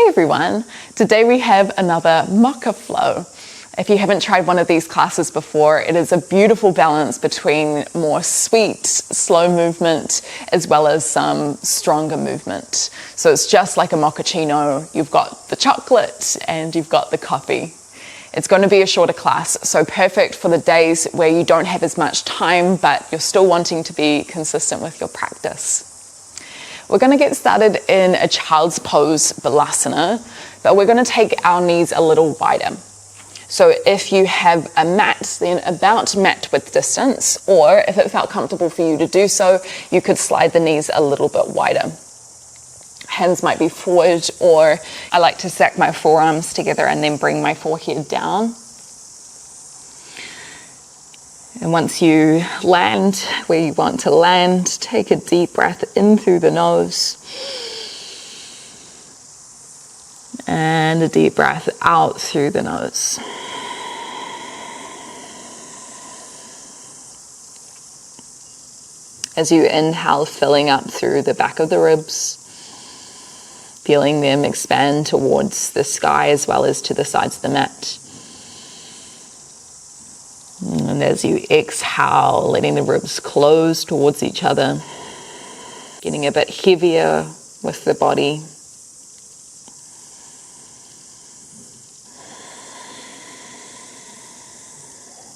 everyone, today we have another Mocha Flow. If you haven't tried one of these classes before, it is a beautiful balance between more sweet, slow movement as well as some stronger movement. So it's just like a mochaccino. You've got the chocolate and you've got the coffee. It's going to be a shorter class, so perfect for the days where you don't have as much time but you're still wanting to be consistent with your practice. We're going to get started in a child's pose balasana, but we're going to take our knees a little wider. So if you have a mat, then about mat width distance, or if it felt comfortable for you to do so, you could slide the knees a little bit wider. Hands might be forward, or I like to stack my forearms together and then bring my forehead down. And once you land where you want to land, take a deep breath in through the nose. And a deep breath out through the nose. As you inhale, filling up through the back of the ribs, feeling them expand towards the sky as well as to the sides of the mat. And as you exhale, letting the ribs close towards each other, getting a bit heavier with the body.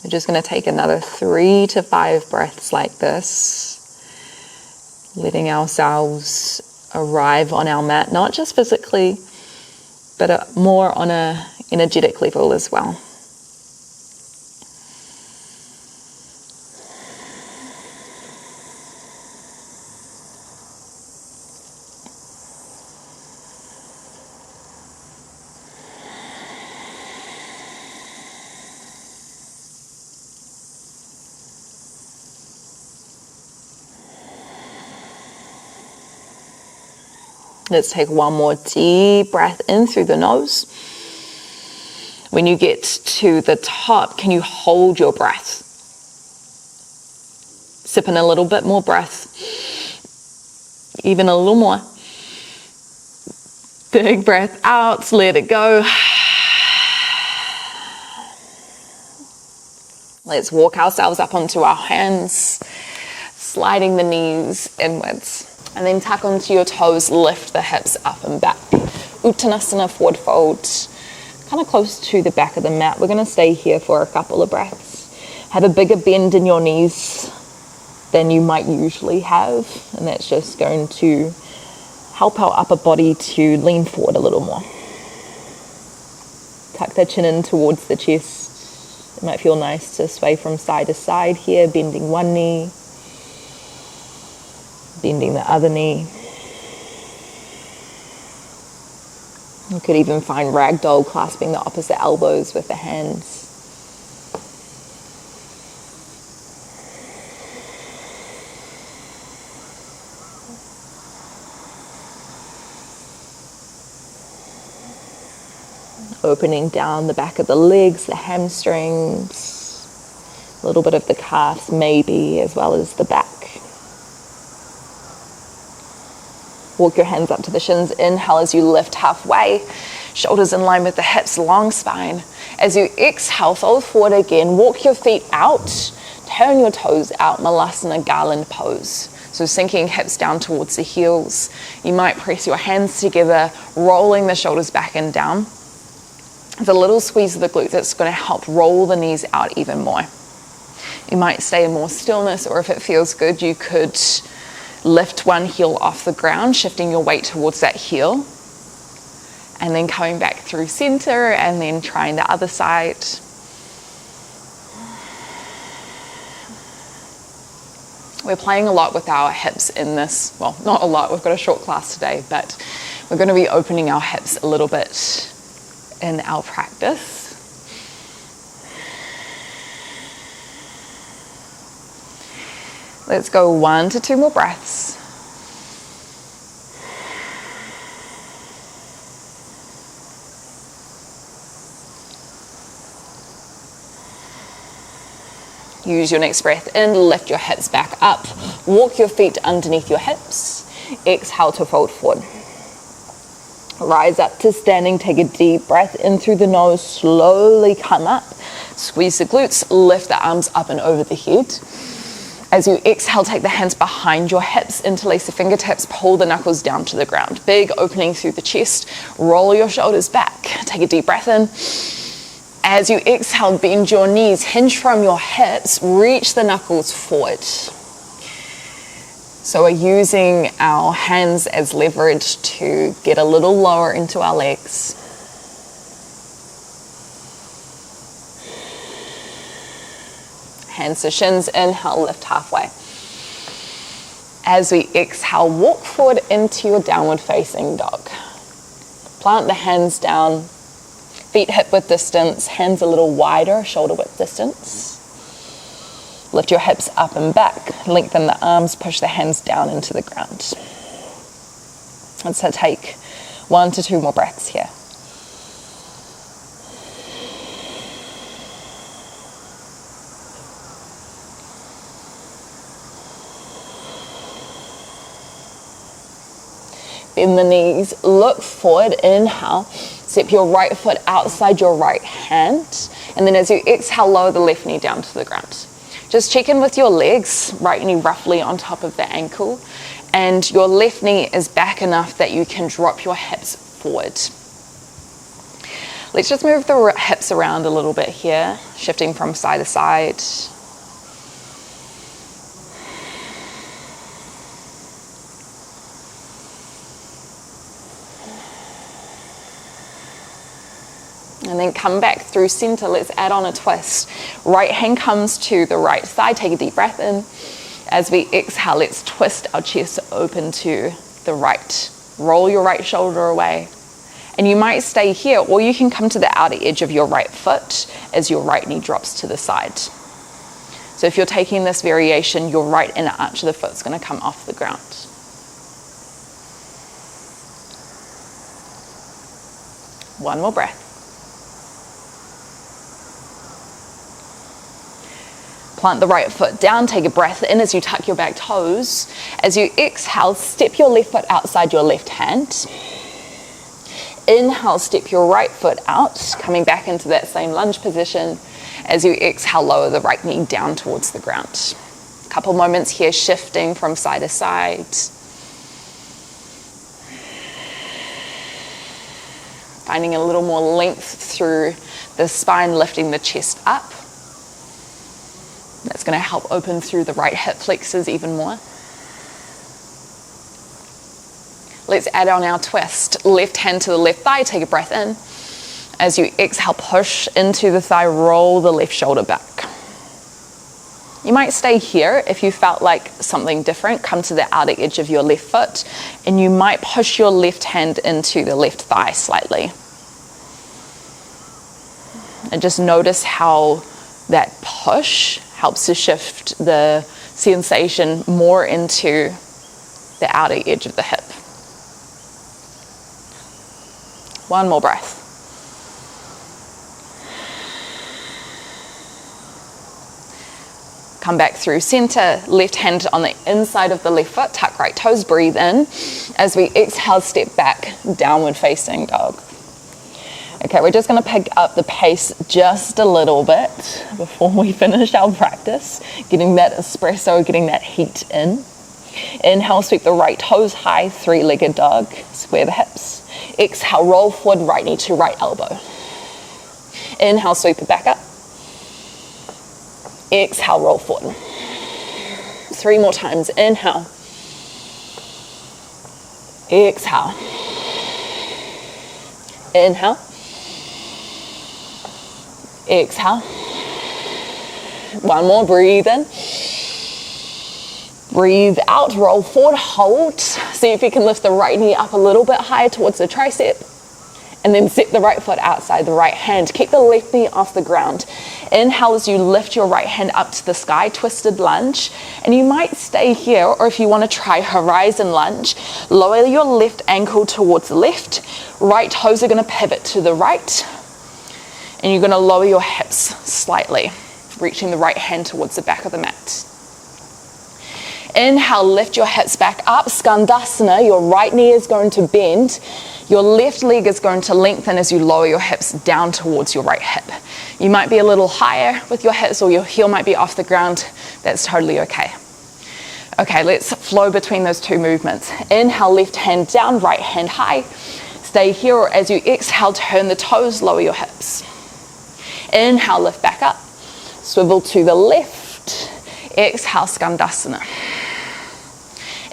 We're just going to take another 3 to 5 breaths like this, letting ourselves arrive on our mat, not just physically, but more on an energetic level as well. Let's take one more deep breath in through the nose. When you get to the top, can you hold your breath? Sip in a little bit more breath. Even a little more. Big breath out, let it go. Let's walk ourselves up onto our hands, sliding the knees inwards. And then tuck onto your toes, lift the hips up and back. Uttanasana, forward fold, kind of close to the back of the mat. We're going to stay here for a couple of breaths. Have a bigger bend in your knees than you might usually have. And that's just going to help our upper body to lean forward a little more. Tuck the chin in towards the chest. It might feel nice to sway from side to side here, bending one knee, bending the other knee. You could even find ragdoll, clasping the opposite elbows with the hands. Opening down the back of the legs, the hamstrings, a little bit of the calves maybe, as well as the back. Walk your hands up to the shins. Inhale as you lift halfway. Shoulders in line with the hips, long spine. As you exhale, fold forward again. Walk your feet out. Turn your toes out. Malasana garland pose. So sinking hips down towards the heels. You might press your hands together, rolling the shoulders back and down. There's a little squeeze of the glutes that's going to help roll the knees out even more. You might stay in more stillness, or if it feels good, you could lift one heel off the ground, shifting your weight towards that heel, and then coming back through center, and then trying the other side. We're playing a lot with our hips in this, well, not a lot, we've got a short class today, but we're going to be opening our hips a little bit in our practice. Let's go 1 to 2 more breaths. Use your next breath in, lift your hips back up, walk your feet underneath your hips, exhale to fold forward. Rise up to standing, take a deep breath in through the nose, slowly come up. Squeeze the glutes, lift the arms up and over the head. As you exhale, take the hands behind your hips, interlace the fingertips, pull the knuckles down to the ground. Big opening through the chest, roll your shoulders back. Take a deep breath in. As you exhale, bend your knees, hinge from your hips, reach the knuckles forward. So we're using our hands as leverage to get a little lower into our legs. Hands to shins, inhale, lift halfway. As we exhale, walk forward into your downward facing dog. Plant the hands down, feet hip width distance, hands a little wider, shoulder width distance. Lift your hips up and back, lengthen the arms, push the hands down into the ground. And so take 1 to 2 more breaths here. Bend the knees, look forward, inhale. Step your right foot outside your right hand. And then as you exhale, lower the left knee down to the ground. Just check in with your legs, right knee roughly on top of the ankle. And your left knee is back enough that you can drop your hips forward. Let's just move the hips around a little bit here, shifting from side to side. And then come back through center. Let's add on a twist. Right hand comes to the right side. Take a deep breath in. As we exhale, let's twist our chest open to the right. Roll your right shoulder away. And you might stay here, or you can come to the outer edge of your right foot as your right knee drops to the side. So if you're taking this variation, your right inner arch of the foot is going to come off the ground. One more breath. Plant the right foot down, take a breath in as you tuck your back toes. As you exhale, step your left foot outside your left hand. Inhale, step your right foot out, coming back into that same lunge position. As you exhale, lower the right knee down towards the ground. A couple moments here, shifting from side to side. Finding a little more length through the spine, lifting the chest up. That's going to help open through the right hip flexors even more. Let's add on our twist. Left hand to the left thigh, take a breath in. As you exhale, push into the thigh, roll the left shoulder back. You might stay here if you felt like something different. Come to the outer edge of your left foot, and you might push your left hand into the left thigh slightly. And just notice how that push helps to shift the sensation more into the outer edge of the hip. One more breath. Come back through center, left hand on the inside of the left foot, tuck right toes, breathe in. As we exhale, step back, downward facing dog. Okay, we're just going to pick up the pace just a little bit before we finish our practice, getting that espresso, getting that heat in. Inhale, sweep the right toes high, three-legged dog, square the hips. Exhale, roll forward, right knee to right elbow. Inhale, sweep it back up. Exhale, roll forward. 3 more times. Inhale. Exhale. Inhale. Exhale. One more, breathe in. Breathe out, roll forward, hold. See if you can lift the right knee up a little bit higher towards the tricep. And then step the right foot outside the right hand. Keep the left knee off the ground. Inhale as you lift your right hand up to the sky, twisted lunge. And you might stay here, or if you want to try horizon lunge, lower your left ankle towards the left. Right toes are going to pivot to the right. And you're going to lower your hips slightly, reaching the right hand towards the back of the mat. Inhale, lift your hips back up, Skandasana. Your right knee is going to bend. Your left leg is going to lengthen as you lower your hips down towards your right hip. You might be a little higher with your hips, or your heel might be off the ground. That's totally okay. Okay, let's flow between those two movements. Inhale, left hand down, right hand high. Stay here, or as you exhale, turn the toes, lower your hips. Inhale, lift back up. Swivel to the left. Exhale, Skandasana.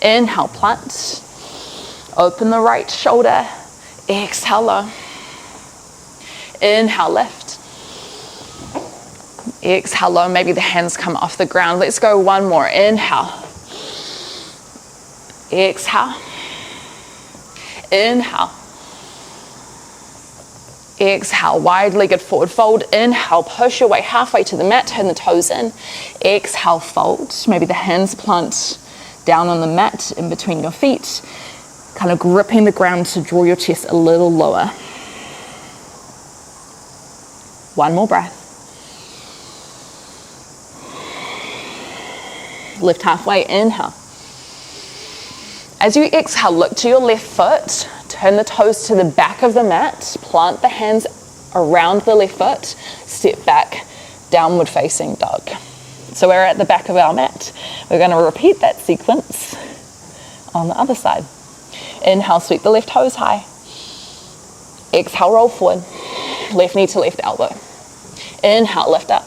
Inhale, plant. Open the right shoulder. Exhale, low. Inhale, lift. Exhale, low. Maybe the hands come off the ground. Let's go one more. Inhale. Exhale. Inhale. Exhale, wide-legged forward fold. Inhale, push your way halfway to the mat, turn the toes in. Exhale, fold. Maybe the hands plant down on the mat in between your feet, kind of gripping the ground to draw your chest a little lower. One more breath. Lift halfway, inhale. As you exhale, look to your left foot, turn the toes to the back of the mat, plant the hands around the left foot, step back, downward facing dog. So we're at the back of our mat. We're going to repeat that sequence on the other side. Inhale, sweep the left toes high. Exhale, roll forward, left knee to left elbow. Inhale, lift up,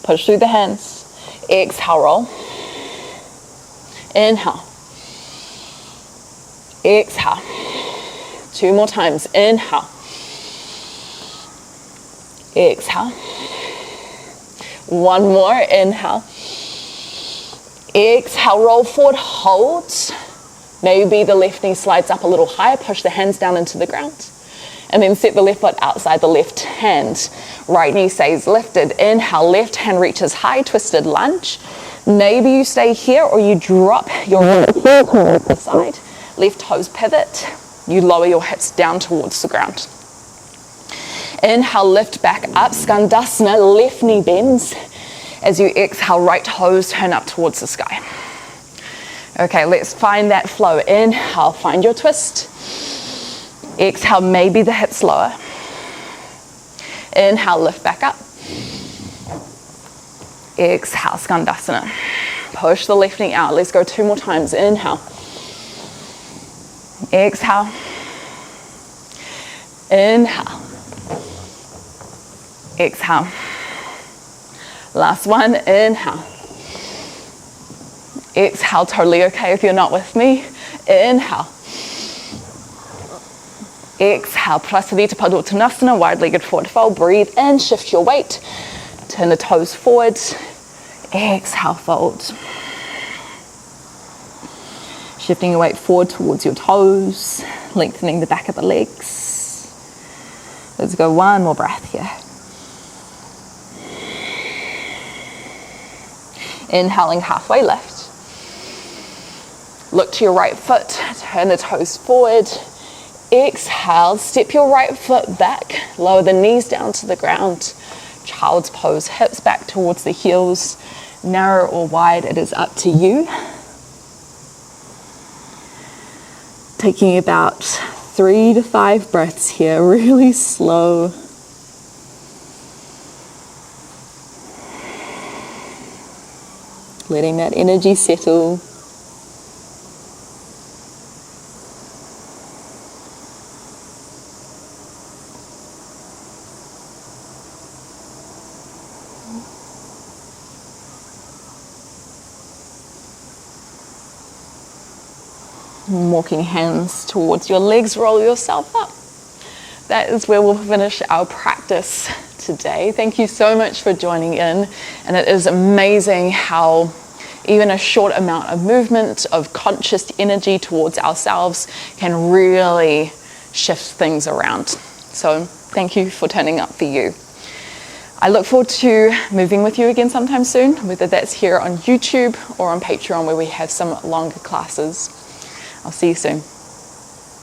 push through the hands. Exhale, roll. Inhale. Exhale. Two more times. Inhale. Exhale. One more. Inhale. Exhale. Roll forward. Hold. Maybe the left knee slides up a little higher. Push the hands down into the ground. And then set the left foot outside the left hand. Right knee stays lifted. Inhale. Left hand reaches high. Twisted lunge. Maybe you stay here, or you drop your right heel towards the side. Left toes pivot. You lower your hips down towards the ground. Inhale, lift back up. Skandasana, left knee bends. As you exhale, right toes turn up towards the sky. Okay, let's find that flow. Inhale, find your twist. Exhale, maybe the hips lower. Inhale, lift back up. Exhale, Skandasana. Push the left knee out. Let's go two more times. Inhale. Exhale. Inhale. Exhale. Last one. Inhale. Exhale. Totally okay if you're not with me. Inhale. Exhale. Prasarita Padottanasana. Wide-legged forward fold. Breathe in. Shift your weight. Turn the toes forward. Exhale, fold. Shifting your weight forward towards your toes, lengthening the back of the legs. Let's go one more breath here. Inhaling, halfway lift. Look to your right foot, turn the toes forward. Exhale, step your right foot back, lower the knees down to the ground. Child's pose, hips back towards the heels, narrow or wide, it is up to you. Taking about 3 to 5 breaths here, really slow. Letting that energy settle. Walking hands towards your legs, roll yourself up. That is where we'll finish our practice today. Thank you so much for joining in. And it is amazing how even a short amount of movement, of conscious energy towards ourselves can really shift things around. So thank you for turning up for you. I look forward to moving with you again sometime soon, whether that's here on YouTube or on Patreon, where we have some longer classes. I'll see you soon.